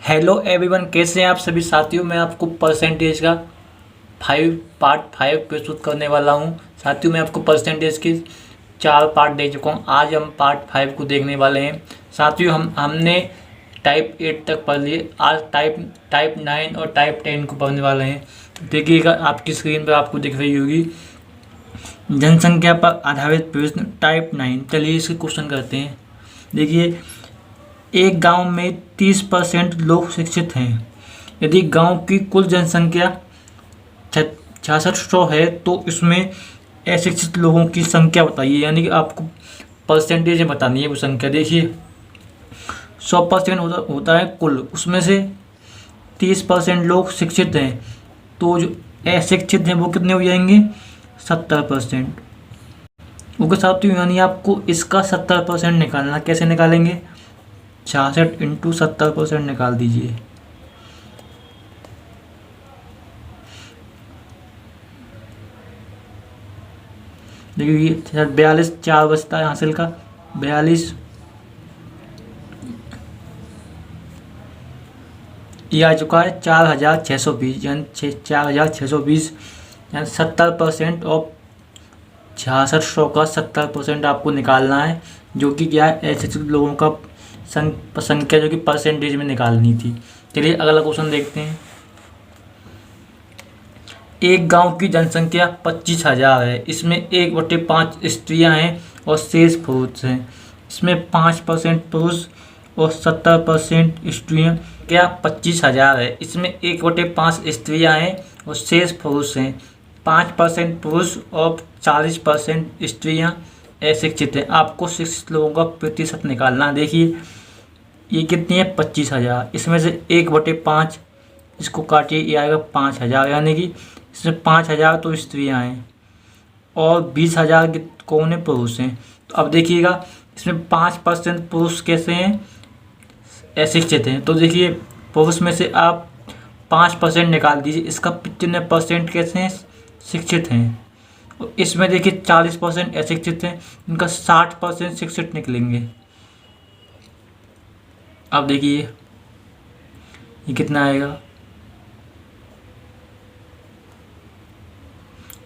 Hello everyone, कैसे हैं आप सभी साथियों। मैं आपको परसेंटेज का पार्ट 5 प्रस्तुत करने वाला हूं। साथियों, मैं आपको परसेंटेज के 4 पार्ट दे चुका हूं। आज हम पार्ट 5 को देखने वाले हैं। साथियों, हमने टाइप 8 तक पढ़ लिए। आज टाइप 9 और टाइप 10 को पढ़ने वाले हैं। देखिएगा, आपकी स्क्रीन पर आपको दिख रही होगी जनसंख्या पर आधारित प्रश्न टाइप 9। चलिए इसके क्वेश्चन करते हैं। देखिए, एक गांव में 30% लोग शिक्षित हैं। यदि गांव की कुल जनसंख्या 6600 है तो इसमें अशिक्षित लोगों की संख्या बताइए। यानी कि आपको परसेंटेज में बतानी है वो संख्या। देखिए, 100% होता है कुल, उसमें से 30% लोग शिक्षित हैं तो जो अशिक्षित हैं वो कितने हो जाएंगे? 70%। ओके साथियों, यानी आपको इसका 70% निकालना। कैसे निकालेंगे? 66 इंटू 70% निकाल दीजिए। देखिए, 42 4 बचता है हासिल का 42। ये आ चुका है 4620, यानी 4620, यानी 70% ऑफ 6600 का 70% आपको निकालना है, जो कि क्या है? ऐसे लोगों का संख्या जो कि परसेंटेज में निकालनी थी। चलिए अगला क्वेश्चन देखते हैं। एक गांव की जनसंख्या 25,000 है। इसमें 1/5 स्त्रियां हैं और शेष पुरुष हैं। इसमें 5% पुरुष और 70% स्त्रियां। क्या 25,000 है, इसमें 1/5 स्त्रियां हैं और शेष पुरुष हैं। 5% पुरुष और 40% स्त्रियां अशिक्षित हैं। आपको शिक्षित लोगों का प्रतिशत निकालना। देखिए, ये कितनी है? 25,000। इसमें से 1/5 इसको काटिए, ये आएगा 5,000। यानी कि इसमें 5,000 तो स्त्रियां हैं और 20,000 कौन है? पुरुष हैं। तो अब देखिएगा, इसमें 5% पुरुष कैसे हैं? अशिक्षित हैं। तो देखिए, पुरुष में से आप 5% निकाल दीजिए। इसका कितने परसेंट कैसे हैं? शिक्षित हैं। और इसमें देखिए 40% अशिक्षित हैं, इनका 60% शिक्षित निकलेंगे। अब देखिए ये कितना आएगा?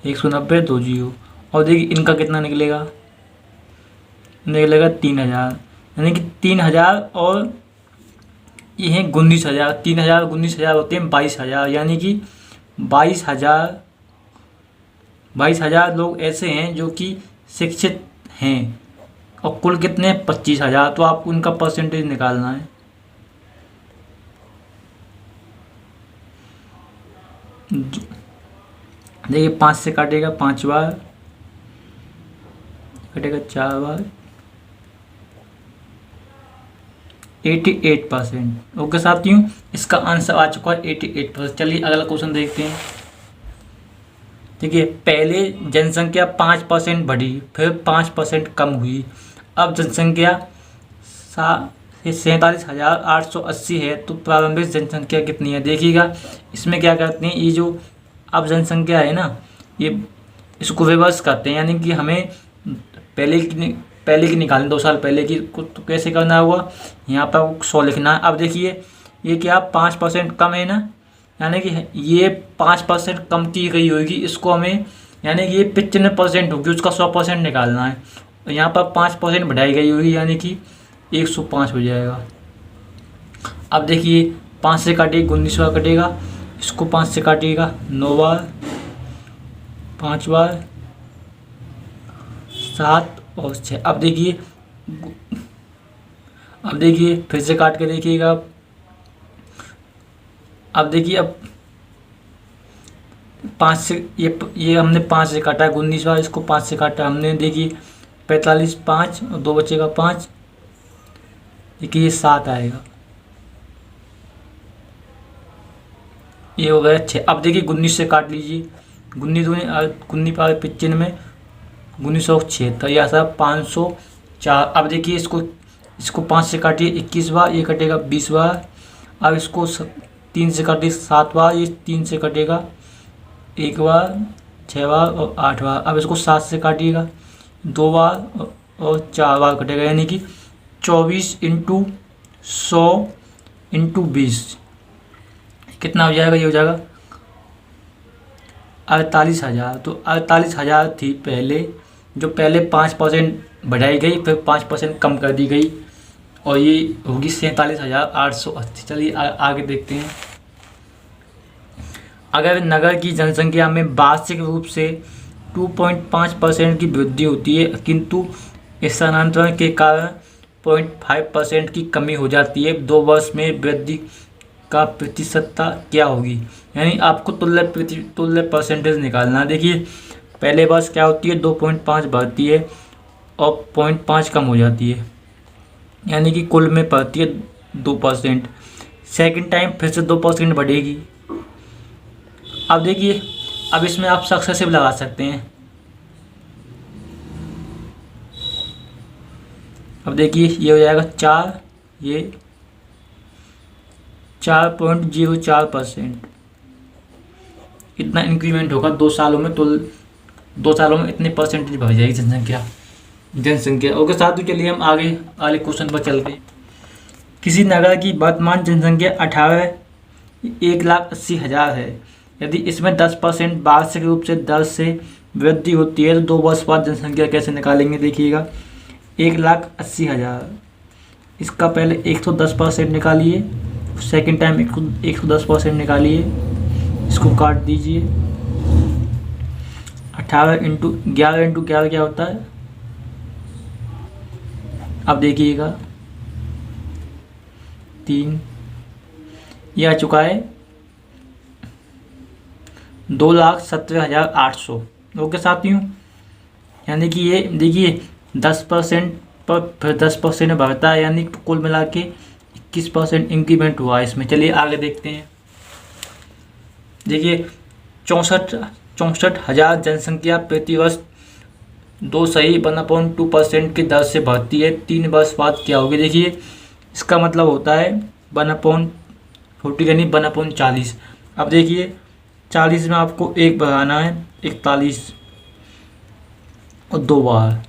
190 2 जीरो। और देखिए इनका कितना निकलेगा? 3,000। यानी कि 3,000 और ये हैं 19,000। 3,000 19,000 होते हैं 22,000। यानी कि 22,000 लोग ऐसे हैं जो कि शिक्षित हैं। और कुल कितने? 25,000। तो आपको उनका परसेंटेज निकालना है। देखिए, 5 से काटेगा 5 बार, कटेगा 4 बार, 88%। ओके साथियों, इसका आंसर आ चुका है 88%। चलिए अगला क्वेश्चन देखते हैं। देखिए, पहले जनसंख्या 5% बढ़ी, फिर 5% कम हुई। अब जनसंख्या 47,880 है तो प्रारंभिक जनसंख्या कितनी है? देखिएगा, इसमें क्या करते हैं, ये जो अब जनसंख्या है ना, ये इसको रिवर्स करते हैं। यानी कि हमें पहले की निकालनी, 2 साल पहले की। तो कैसे करना होगा? यहाँ पर 100 लिखना है। अब देखिए, ये क्या 5% कम है ना, यानी कि ये 5% कम की गई होगी। इसको हमें, यानी कि ये 95% होगी, उसका 100% निकालना है। और यहाँ पर 5% बढ़ाई गई होगी, यानी कि 105 हो जाएगा। अब देखिए, 5 से काटिए 19 बार कटेगा, इसको 5 से काटिएगा 9 बार, 5 बार, 7 और 6। अब देखिए फिर से काट के देखिएगा। अब देखिए, अब 5 से ये हमने 5 से काटा है 19 बार, इसको 5 से काटा हमने। देखिए 45, 5 और 2 बचेगा 5। देखिए ये 7 आएगा, ये हो गया 6। अब देखिए 19 से काट लीजिए, 19 पावर 95, 1976, यह सब 504। अब देखिए इसको 5 से काटिए 21 बार, ये कटेगा 20 बार। अब इसको 3 से काटिए 7 बार, ये 3 से कटेगा 1 बार, 6 बार और 8 बार। अब इसको 7 से काटिएगा 2 बार और 4 बार कटेगा। यानी कि 24 × 100 इंटू 20 कितना हो जाएगा, ये हो जाएगा 48,000। तो 48,000 थी पहले, जो पहले 5% बढ़ाई गई, फिर 5% कम कर दी गई, और ये होगी 47,880। चलिए आगे देखते हैं। अगर नगर की जनसंख्या में वार्षिक रूप से 2.5% की वृद्धि होती है, किंतु स्थानांतरण के कारण 0.5% की कमी हो जाती है, 2 वर्ष में वृद्धि का प्रतिशतता क्या होगी। यानी आपको तुल्य परसेंटेज निकालना है। देखिए पहले वर्ष क्या होती है, 2.5 बढ़ती है और 0.5 कम हो जाती है, यानी कि कुल में बढ़ती है 2%। सेकेंड टाइम फिर से 2% बढ़ेगी। अब देखिए, अब इसमें आप सक्सेसिव लगा सकते हैं। अब देखिए ये हो जाएगा 4, ये 4.04%। इतना इंक्रीमेंट होगा 2 सालों में, तो 2 सालों में इतने परसेंटेज बढ़ जाएगी जनसंख्या। ओके साथियों, चलिए हम आगे वाले क्वेश्चन पर चलते हैं। किसी नगर की वर्तमान जनसंख्या 1,80,000 है। यदि इसमें 10% वार्षिक रूप से दर से वृद्धि होती है, तो 2 वर्ष बाद जनसंख्या कैसे निकालेंगे। देखिएगा 1,80,000, इसका पहले 110% निकालिए, सेकेंड टाइम 110% निकालिए, इसको काट दीजिए। 18 इंटू 11 क्या होता है, अब देखिएगा 3, यह आ चुका है 2,17,800। ओके साथियों, यानी कि ये देखिए 10% पर फिर 10% बढ़ता है, यानी कुल मिला के 21% इंक्रीमेंट हुआ है इसमें। चलिए आगे देखते हैं। देखिए 64,000 जनसंख्या प्रतिवर्ष 2.1/2% की दर से बढ़ती है, 3 वर्ष बाद क्या होगी। देखिए इसका मतलब होता है 1/40 यानी 1/40। अब देखिए 40 में आपको 1 बढ़ाना है, 41, और 2 बार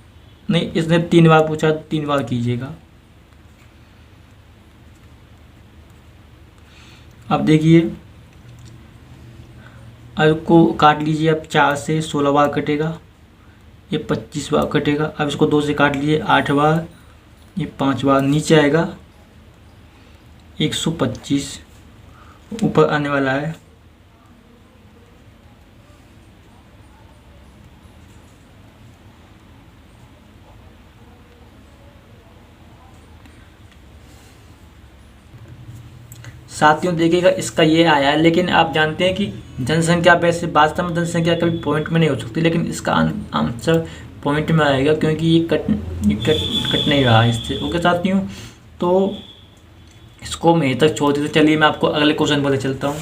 नहीं, इसने 3 बार पूछा, 3 बार कीजिएगा। अब देखिए अब को काट लीजिए, अब 4 से 16 बार कटेगा, ये 25 बार कटेगा। अब इसको 2 से काट लीजिए, 8 बार, ये 5 बार, नीचे आएगा 125, ऊपर आने वाला है। साथियों देखिएगा इसका ये आया है, लेकिन आप जानते हैं कि जनसंख्या वैसे वास्तव में जनसंख्या कभी पॉइंट में नहीं हो सकती, लेकिन इसका आंसर पॉइंट में आएगा, क्योंकि ये कट नहीं रहा इससे। ओके साथियों, तो इसको मैं तक छोड़ देते। चलिए मैं आपको अगले क्वेश्चन पर चलता हूँ।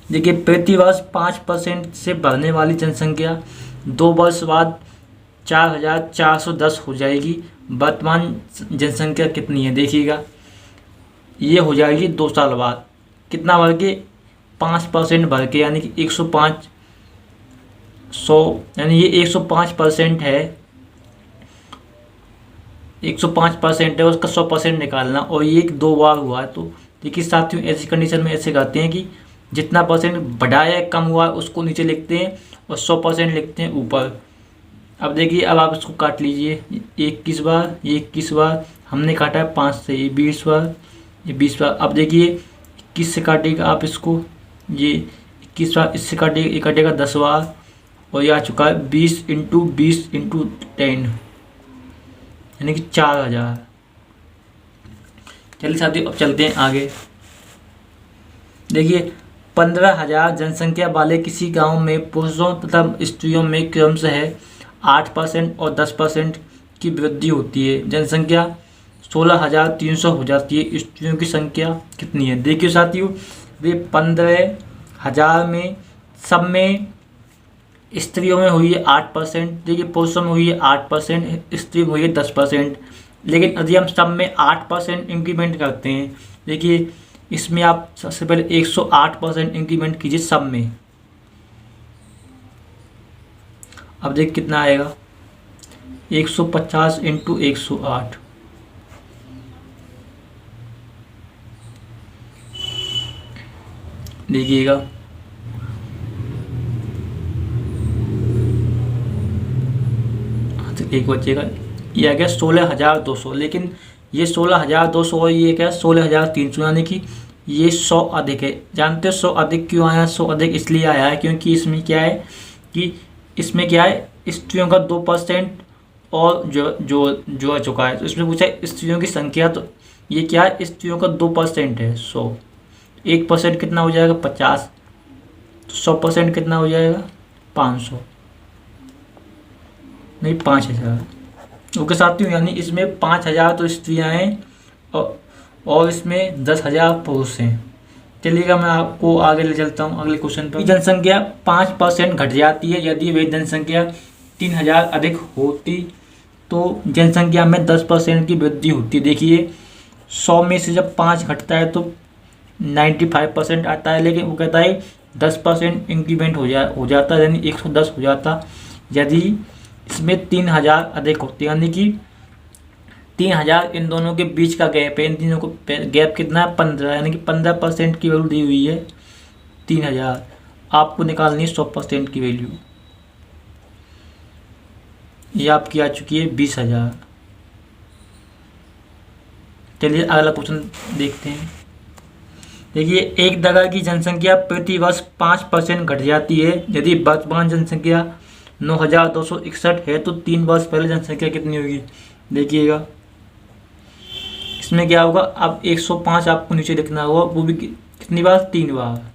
देखिए प्रतिवर्ष 5% से बढ़ने वाली जनसंख्या 2 वर्ष बाद 4,410 हो जाएगी। वर्तमान जनसंख्या कितनी है। देखिएगा ये हो जाएगी 2 साल बाद। कितना बढ़ के, 5% बढ़ के, यानी कि 105, यानी ये 105% है, 105% है, उसका 100% निकालना, और ये 2 बार हुआ है। तो देखिए साथियों ऐसी कंडीशन में ऐसे करते हैं कि जितना परसेंट बढ़ाया है कम हुआ है उसको नीचे लिखते हैं, और 100% लिखते हैं ऊपर। अब देखिए अब आप इसको काट लीजिए, 21 बार, ये 21 बार, हमने काटा है 5 से, ये 20 बार, ये 20 बार। अब देखिए 21 से काटेगा आप इसको, ये 21 बार, इससे काटेगा, ये काटेगा 10 बार, और ये आ चुका है 20 इंटू 10 यानी कि 4,000। चलिए साथियों अब चलते हैं आगे। देखिए 15,000 जनसंख्या वाले किसी गांव में पुरुषों तथा स्त्रियों में क्रमशः 8% और 10% की वृद्धि होती है। जनसंख्या 16,300 हो जाती है। स्त्रियों की संख्या कितनी है। देखिए साथियों, वे 15,000 में सब में स्त्रियों में हुई है 8%, देखिए पुरुषों में हुई है 8%, स्त्री में हुई है 10%। लेकिन यदि हम सब में 8% इंक्रीमेंट करते हैं, देखिए इसमें आप सबसे पहले 108% इंक्रीमेंट कीजिए सब में। अब देख कितना आएगा, 150 इंटू 108, देखिएगा, तो एक बचेगा, ये आ गया 16,200, लेकिन ये 16,200 और ये क्या 16,300, यानी कि ये 100 अधिक है। जानते हो 100 अधिक क्यों आया? 100 अधिक इसलिए आया है क्योंकि इसमें क्या है कि इसमें क्या है, स्त्रियों का 2% और जो जो जो आ चुका है। तो इसमें पूछा है स्त्रियों की संख्या, तो ये क्या है, स्त्रियों का 2% है 100, 1% कितना हो जाएगा 50, तो 100% कितना हो जाएगा 500, नहीं 5,000। ओके साथियों, यानी इसमें 5,000 तो स्त्रियां हैं और इसमें 10,000 पुरुष हैं। चलिएगा मैं आपको आगे ले चलता हूँ अगले क्वेश्चन पर। जनसंख्या 5% घट जाती है यदि वही जनसंख्या 3,000 अधिक होती तो जनसंख्या में 10% की वृद्धि होती। देखिए 100 में से जब 5 घटता है तो 95% आता है, लेकिन वो कहता है 10% इंक्रीमेंट हो जाता है, यानी 110 हो जाता यदि इसमें 3,000 अधिक होती, यानी कि 3,000 इन दोनों के बीच का गैप है। इन तीनों को गैप कितना है 15, यानी कि 15% की वैल्यू दी हुई है 3,000। आपको निकालनी है 100% की वैल्यू, ये आपकी आ चुकी है 20,000। चलिए अगला क्वेश्चन देखते हैं। देखिए एक जगह की जनसंख्या प्रति वर्ष 5% घट जाती है यदि वर्तमान जनसंख्या 9,261 है तो 3 वर्ष पहले जनसंख्या कितनी होगी। देखिएगा इसमें क्या होगा, अब 105 आपको नीचे लिखना होगा, वो भी कितनी बार, 3 बार।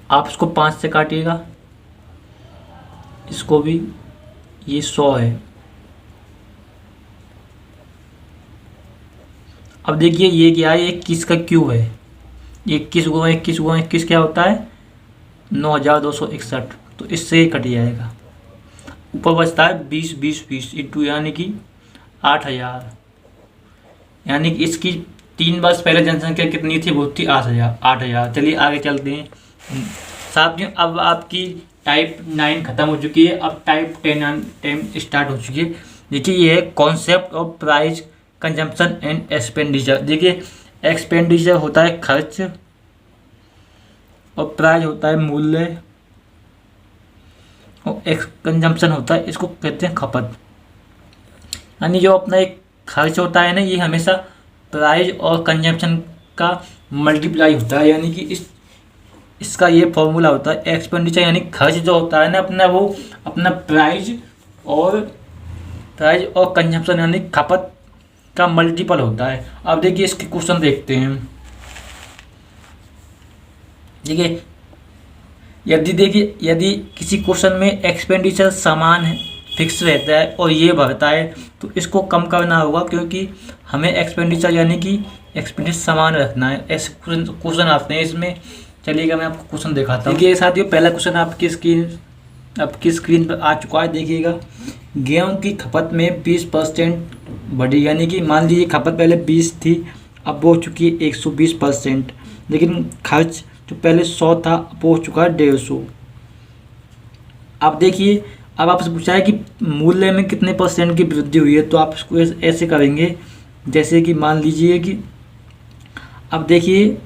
आप इसको 5 से काटिएगा, इसको भी, ये 100 है। अब देखिए ये क्या है, ये 21 का क्यूब है, 21 गुणा 21 गुणा 21 क्या होता है 9,261, तो इससे कट जाएगा। ऊपर बचता है 20 20 20 इंटू, यानी कि 8,000, यानी कि इसकी 3 वर्ष पहले जनसंख्या कितनी थी, वो थी 8,000। चलिए आगे चलते हैं साथियों। अब आपकी टाइप 9 खत्म हो चुकी है, अब टाइप 10 स्टार्ट हो चुकी है। देखिए ये है concept of price consumption and expenditure. देखिए एक्सपेंडिचर होता है खर्च और प्राइस होता है मूल्य और कंजम्पशन होता है, इसको कहते हैं खपत। यानी जो अपना एक खर्च होता है ना, ये हमेशा प्राइस और कंजम्पशन का मल्टीप्लाई होता है, यानी कि इसका ये फॉर्मूला होता है। एक्सपेंडिचर यानी खर्च जो होता है ना अपना, वो अपना प्राइस और कंजम्पशन यानी खपत का मल्टीपल होता है। अब देखिए इसके क्वेश्चन देखते हैं। देखिए यदि किसी क्वेश्चन में एक्सपेंडिचर समान है, फिक्स रहता है और ये बढ़ता है तो इसको कम करना होगा, क्योंकि हमें एक्सपेंडिचर यानी कि एक्सपेंडिचर समान रखना है। ऐसे क्वेश्चन आते हैं इसमें। चलिएगा मैं आपको क्वेश्चन दिखाता हूँ। देखिए साथियों पहला क्वेश्चन आपकी स्क्रीन पर आ चुका है। देखिएगा गेहूं की खपत में 20% बढ़ी, यानी कि मान लीजिए खपत पहले 20 थी, अब वो हो चुकी है 120%, लेकिन खर्च जो पहले 100 था अब हो चुका है 150। अब देखिए अब आपसे पूछा है कि मूल्य में कितने % की वृद्धि हुई है, तो आप इसको ऐसे करेंगे जैसे कि मान लीजिए कि अब देखिए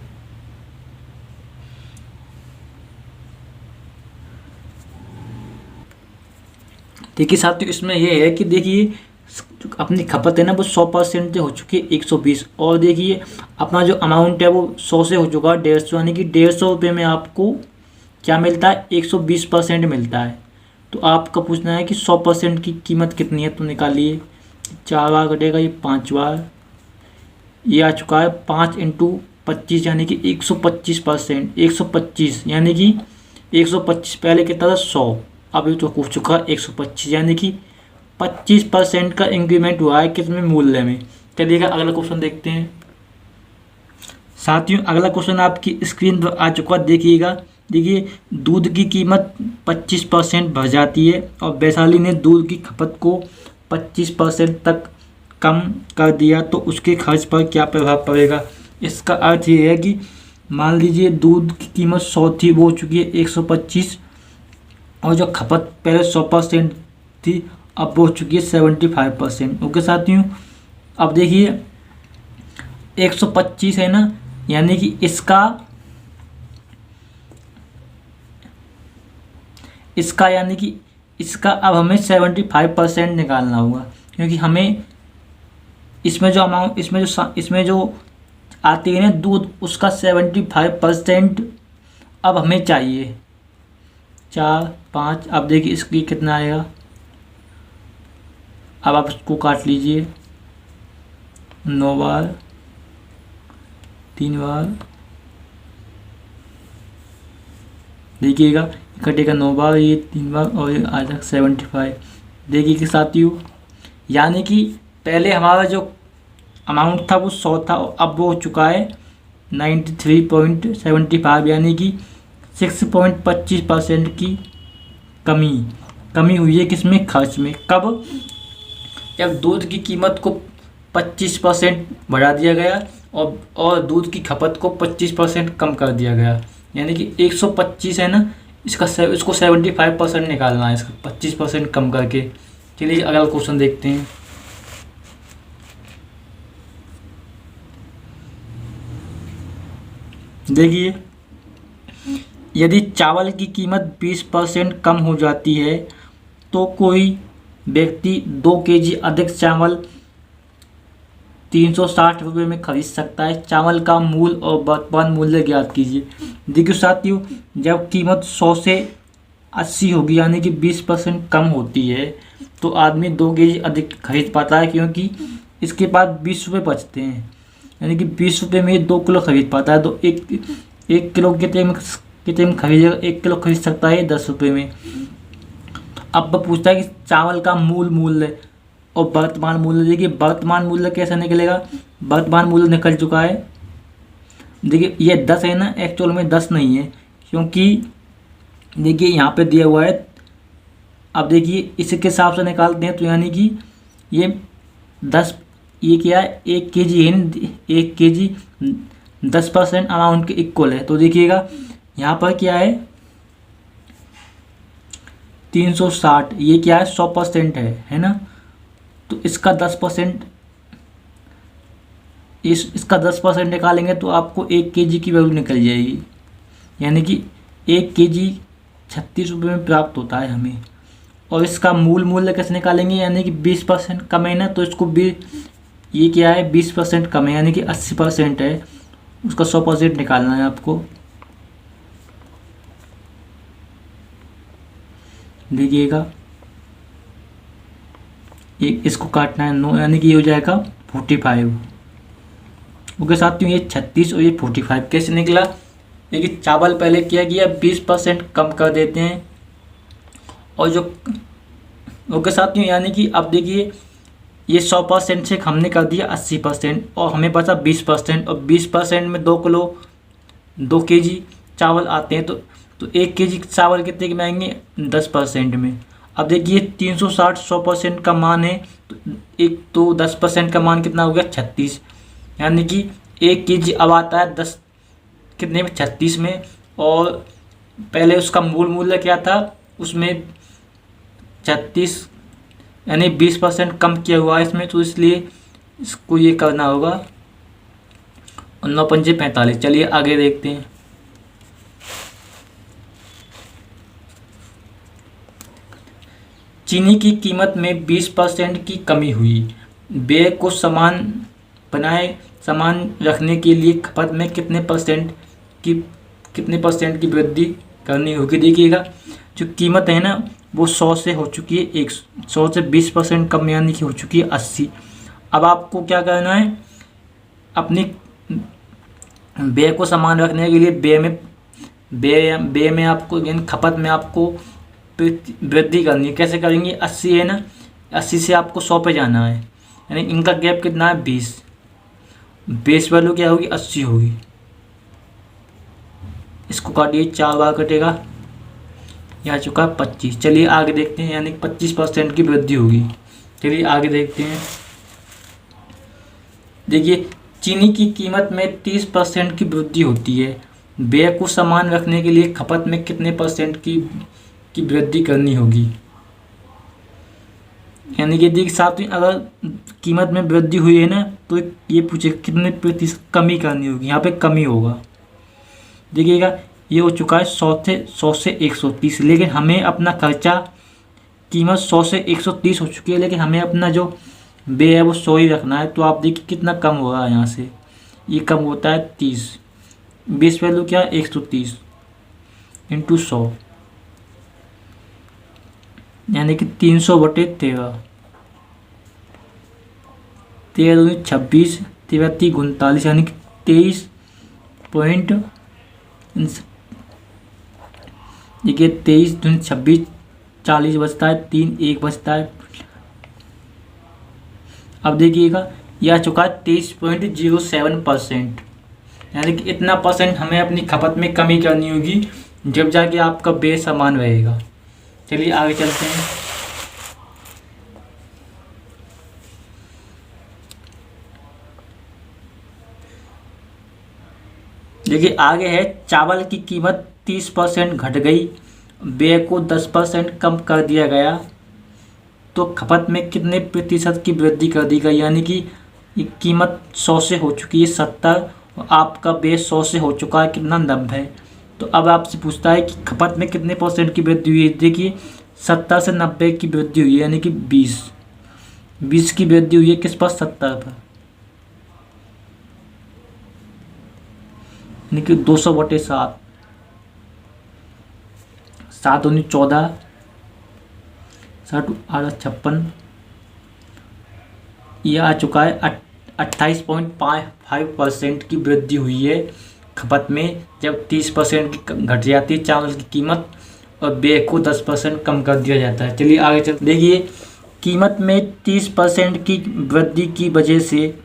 साथियों इसमें यह है कि देखिए अपनी खपत है ना वो 100% हो चुकी है 120, और देखिए अपना जो अमाउंट है वो 100 से हो चुका है 150, यानी कि 150 रुपये में आपको क्या मिलता है 120% मिलता है। तो आपका पूछना है कि 100% की कीमत कितनी है, तो निकालिए 4 बार कटेगा, ये 5 बार, ये आ चुका है 5 × 25 यानी कि 125%। 125 यानी कि 125 पहले कितना था 100, अब ये तो हो चुका है 125, यानी कि 25% का इंक्रीमेंट हुआ है किसमें, मूल्य में। चलिएगा अगला क्वेश्चन देखते हैं साथियों। अगला क्वेश्चन आपकी स्क्रीन पर आ चुका है। देखिए दूध की कीमत 25% बढ़ जाती है और वैशाली ने दूध की खपत को 25% तक कम कर दिया, तो उसके खर्च पर क्या प्रभाव पड़ेगा। इसका अर्थ ये है कि मान लीजिए दूध की कीमत 100 थी, वो हो चुकी है 125, और जो खपत पहले 100% थी अब हो चुकी है 75%। ओके साथियों, अब देखिए 125 है ना, यानी कि इसका यानी कि इसका अब हमें 75% निकालना होगा, क्योंकि हमें इसमें जो अमाउंट इसमें जो आती है ना दूध, उसका 75% अब हमें चाहिए। 4 5, अब देखिए इसकी कितना आएगा। अब आप इसको काट लीजिए 9 बार, 3 बार, देखिएगा कटेगा 9 बार, ये 3 बार और ये आ जाएगा 75। देखिए कि साथियों, यानी कि पहले हमारा जो अमाउंट था वो 100 था, अब वो हो चुका है 93.75, यानी कि 6.25% की कमी हुई है किसमें, खर्च में। कब? जब दूध की कीमत को 25% बढ़ा दिया गया और दूध की खपत को 25% कम कर दिया गया, यानी कि 125 है ना, इसको 75% निकालना है, इसका 25% कम करके। चलिए अगला क्वेश्चन देखते हैं। देखिए, यदि चावल की कीमत 20% कम हो जाती है तो कोई व्यक्ति 2 केजी अधिक चावल 360 रुपये में खरीद सकता है। चावल का मूल्य और वर्तमान मूल्य ज्ञात कीजिए। देखिए साथियों, जब कीमत 100 से 80 होगी, यानी कि 20% कम होती है, तो आदमी 2 केजी अधिक खरीद पाता है, क्योंकि इसके पास 20 रुपये बचते हैं, यानी कि 20 रुपये में 2 किलो खरीद पाता है। तो एक किलो कितने में खरीदेगा? 1 किलो खरीद सकता है 10 रुपये में। अब पूछता है कि चावल का मूल्य और वर्तमान मूल्य। देखिए वर्तमान मूल्य कैसे निकलेगा? वर्तमान मूल्य निकल चुका है। देखिए ये 10 है ना, एक्चुअल में 10 नहीं है, क्योंकि देखिए यहाँ पे दिया हुआ है। अब देखिए इसके हिसाब से निकालते हैं, तो यानी कि ये 10, ये क्या है, 1 केजी है, 1 केजी 10% अमाउंट के इक्वल है। तो देखिएगा यहाँ पर क्या है, 360, ये क्या है, 100% है ना। तो इसका 10%, इसका 10% निकालेंगे तो आपको 1 केजी की वैल्यू निकल जाएगी, यानी कि 1 केजी 36 रुपये में प्राप्त होता है हमें। और इसका मूल्य कैसे निकालेंगे, यानी कि 20% कम है ना, तो इसको ये क्या है, 20% कम है, यानी कि 80% है, उसका 100% निकालना है आपको। देखिएगा इसको काटना है 9, यानी कि ये हो जाएगा 45। ओके साथियों, ये 36 और ये 45 कैसे निकला? देखिए चावल पहले क्या किया, 20% कम कर देते हैं, और जो ओके साथियों, यानी कि अब देखिए ये 100% से हमने कर दिया 80%, और हमें बचा 20%, और 20% में 2 किलो 2 केजी चावल आते हैं, तो 1 केजी चावल कितने में आएंगे, 10% में। अब देखिए 360 100% का मान है, तो 10% का मान कितना हो गया, 36, यानी कि 1 केजी अब आता है 10 कितने में, 36 में। और पहले उसका मूल्य क्या था, उसमें 36, यानी 20% कम किया हुआ है इसमें, तो इसलिए इसको ये करना होगा। और 9 पंजे 45। चलिए आगे देखते हैं। चीनी की कीमत में 20% की कमी हुई। व्यय को समान रखने के लिए खपत में कितने परसेंट की वृद्धि करनी होगी? देखिएगा जो कीमत है ना, वो 100 से हो चुकी है 100 से 20% कम, यानी कि हो चुकी है 80। अब आपको क्या करना है, अपनी व्यय को समान रखने के लिए व्यय में आपको, यानी खपत में आपको वृद्धि करनी है। कैसे करेंगे? 80 है ना, 80 से आपको 100 पे जाना है, यानी इनका गैप कितना है, 20। बेस वैल्यू क्या होगी, 80 होगी। इसको काटिए, 4 बार कटेगा, यहाँ चुका 25। चलिए आगे देखते हैं, यानी 25% की वृद्धि होगी। चलिए आगे देखते हैं। देखिए चीनी की कीमत में 30% की वृद्धि होती है। व्यय को समान रखने के लिए खपत में कितने % की वृद्धि करनी होगी? यानी कि देखिए सातवीं अगर कीमत में वृद्धि हुई है ना, तो ये पूछे कितने प्रतिशत कमी करनी होगी, यहाँ पे कमी होगा। देखिएगा ये हो चुका है 100 से 130, लेकिन हमें अपना खर्चा कीमत 100 से 130 हो चुकी है, लेकिन हमें अपना जो व्यय है वो 100 ही रखना है। तो आप देखिए कितना कम हो रहा है यहाँ से, ये कम होता है 30। बेस वैल्यू क्या है 130 इंटू 100, यानी कि 300/13। 13 दूनी 26, 13 तीन 39, यानी कि 23 देखिए 23 दूनी 26, 40 बचता है, 3 1 बचता है। अब देखिएगा यह आ चुका है 23.07%, यानी कि इतना परसेंट हमें अपनी खपत में कमी करनी होगी, जब जाके आपका व्यय समान रहेगा। चलिए आगे चलते हैं। देखिए आगे है चावल की कीमत 30% घट गई, व्यय को 10% कम कर दिया गया, तो खपत में कितने प्रतिशत की वृद्धि कर दी गई। यानी कि ये कीमत 100 से हो चुकी है 70, और आपका व्यय 100 से हो चुका है कितना 90। तो अब आपसे पूछता है कि खपत में कितने परसेंट की वृद्धि हुई है। देखिए 70 से 90 की वृद्धि हुई है, यानी कि 20 की वृद्धि हुई है किस पर 70 पर, यानी कि 200/7। 7 दूनी 14, 7 8 56, यह आ चुका है 28.5% की वृद्धि हुई है खपत में, जब 30% की घट जाती है चावल की कीमत और व्यय को 10% कम कर दिया जाता है। चलिए आगे चलते। देखिए कीमत में 30% की वृद्धि की वजह से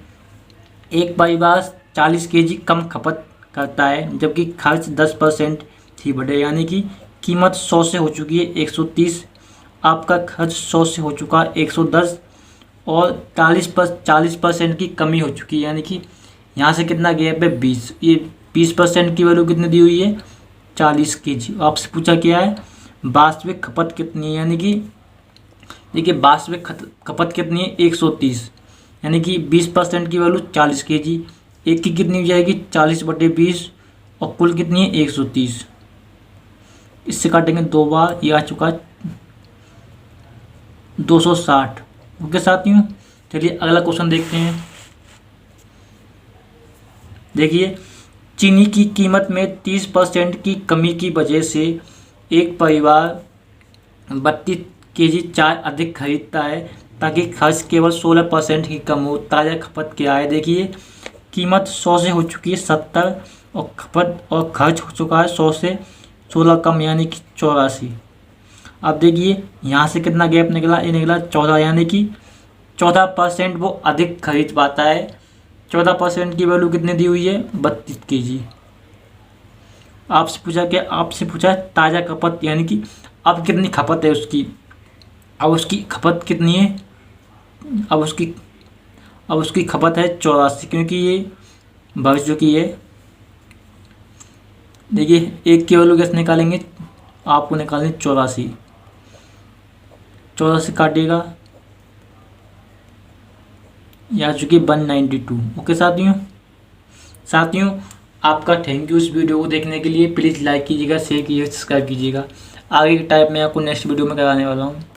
एक परिवार 40 केजी कम खपत करता है, जबकि खर्च 10% ही बढ़े। यानी कि कीमत 100 से हो चुकी है 130, आपका खर्च 100 से हो चुका है 110, और 40% की कमी हो चुकी है। यानी कि यहाँ से कितना गैप है 20, ये 20% की वैल्यू कितनी दी हुई है 40 केजी। आपसे पूछा क्या है वास्तविक खपत कितनी है, यानी कि देखिए वास्तविक खपत कितनी है 130, यानी कि 20% की वैल्यू 40 केजी, एक की कितनी हो जाएगी 40/20, और कुल कितनी है 130। इससे काटेंगे 2 बार, ये आ चुका है 260। ओके साथियों, चलिए अगला क्वेश्चन देखते हैं। देखिए चीनी की कीमत में 30% की कमी की वजह से एक परिवार 32 केजी चाय अधिक खरीदता है, ताकि खर्च केवल 16% ही कम हो। ताज़ा खपत क्या है। देखिए कीमत 100 से हो चुकी है 70, और खपत और खर्च हो चुका है 100 से 16 कम, यानी कि 84। अब देखिए यहाँ से कितना गैप निकला, ये निकला 14, यानी कि 14% वो अधिक खरीद पाता है। 14% की वैल्यू कितनी दी हुई है 32 केजी। आपसे पूछा ताज़ा खपत, यानी कि अब कितनी खपत है उसकी। अब उसकी खपत कितनी है, अब उसकी खपत है 84, क्योंकि ये बढ़ चुकी है। देखिए एक की वैल्यू कैसे निकालेंगे, आपको निकालेंगे 84, 14 से काटिएगा, ये आ चुकी है 192। ओके साथियों आपका थैंक यू इस वीडियो को देखने के लिए। प्लीज़ लाइक कीजिएगा, शेयर कीजिएगा, सब्सक्राइब कीजिएगा। आगे के टाइप में आपको नेक्स्ट वीडियो में कराने वाला हूँ।